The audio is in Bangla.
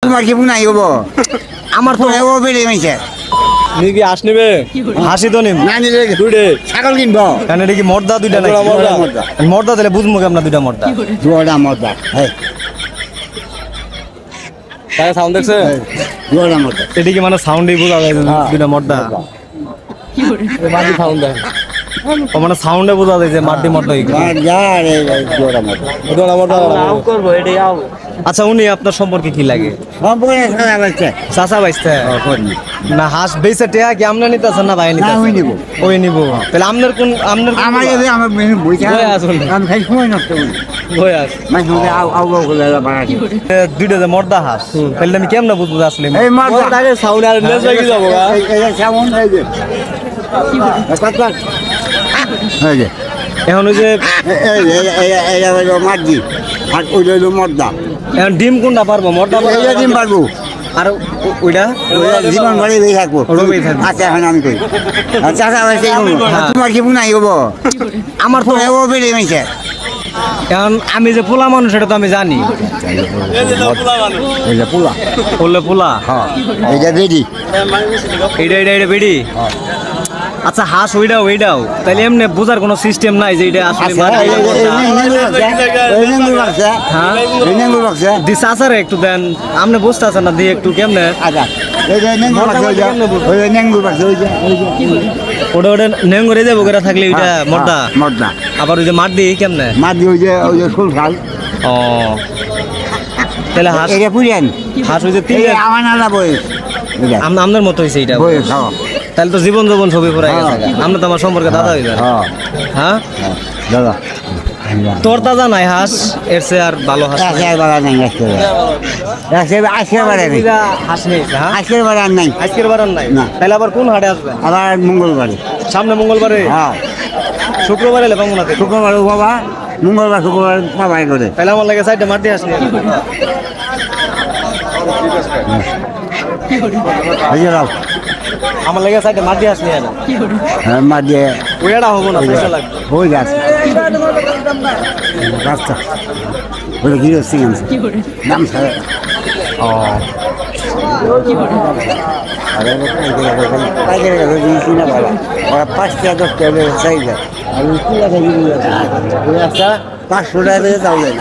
তোমার কি বুনাই হবো আমার তো ও বেড়ে মাইছে নি কি হাঁস নিবে হাসি তো নিম না নিলে দুইটে ছাগল কিনবো কেন এটা কি মর্দা দুইটা নাকি মর্দা। মর্দা দিলে বুঝবো আপনার দুইটা মর্দা জোড়া মর্দা হ্যাঁ তাই সাউন্ড দেখছে জোড়া মর্দা এটা কি মানে সাউন্ডই বোঝা যায় যে দুইটা মর্দা মাটি সাউন্ড দেয় ও মানে সাউন্ডে বোঝা যায় যে মাটি মর্দা যা রে জোড়া মর্দা দুইটা মর্দা করবো এটাই আও আচ্ছা উনি আপনার সম্পর্কে কি লাগে সম্পূর্ণ সাদা বাচ্চা চাচা বাইসতে না হাঁস বেচে টেয়া কি আমনা নিতেছেন না ভাই নিতেছেন ওই নিবো। ওই নিবো তাহলে আপনার কোন আমার গুলা? এবে আমার বইটা বই আসুন। আমি খাই সময় নষ্ট করি বই আস মাঝে মধ্যে আউ করে বাড়াচ্ছি দুইটা যে মর্দা হাঁস তাহলে আমি কেমনে বুঝবো যে আসলে এই মর্দা সাউন্ড আর নেস লাগি যাবো গা। এই কেমন এই যে কত এই যে এখন ওই যে এই হলো মাটি আর ওই হলো মর্দা এখন ডিম কোনটা পারবো মর্দা পারবো? এইটা দিন পারবো আর ওইটা জীবন ভরে বেঁচে থাকবো রবেই থাকবো। আচ্ছা এখন আমি করি চাষা হয়েছে হ্যাঁ। তোমার কি বুনাই হবো আমার তো ও বেড়ে মাইছে এখন আমি যে পোলা মানুষ এটা তো আমি জানি এইটা পোলা বললে পোলা হ্যাঁ এইটা বেডি এইটা বেড়ি আচ্ছা হাঁস ওইটাও তাহলে এমনি বোঝার কোনো সিস্টেম নাই যে এটা আসলে মাটি আচ্ছা হ্যাঁ এই নেঙ্গুর বাক্সা দিস আসারে একটু দেন আপনি বুঝতে আছেন না দিয়ে একটু কেমনে আচ্ছা এই যে নেঙ্গুর বাক্সা ওই নেঙ্গুর বাক্সা ওই যে ওটা নেঙ্গরে যাবো করে থাকলে ওইটা মর্দা মর্দা আবার ওই যে মাঠ দিই কেমনে মাটি ওই যে ফুল খাল ও তাহলে হাঁস এটা পুরিয়ান হাঁস ওই যে এই তিনটে আমার নালা বয়স এটা আপনার মতো হয়েছে এটা বয়স হ্যাঁ তাহলে তো জীবন যৌবন ছবি পুরাই গেছে আমরা তো আমার সম্পর্কে দাদা হয়ে যায় হ্যাঁ হ্যাঁ দাদা তোর দাদা নাই হাঁস এর চেয়ে আর ভালো হাঁস নাই। আজকের বেলা নাই আজকের বেলা নেই হাঁস নেই হ্যাঁ আজকের বেলা নাই আজকের বার আর নাই না। তাহলে আবার কোন হাটে আসবে আবার মঙ্গলবারে সামনে মঙ্গলবারে হ্যাঁ শুক্রবারে এলে পাবো না তো। শুক্রবার বাবা মঙ্গলবার শুক্রবার সবাই করে তাহলে আমার লাগে সাইডে মাটি আসলে হাজির রাও আমার লাগে সাইডে মাটি আসলে মা দিয়ে ওইটা হবো না পয়সা লাগবে হয়ে গেছে রাস্তা ওটা কি হচ্ছে নাম ছাড়া ও ওরা 5 টাকা 10 টাকা চাই যায় আর 500 টাকা দিয়ে যাও যায়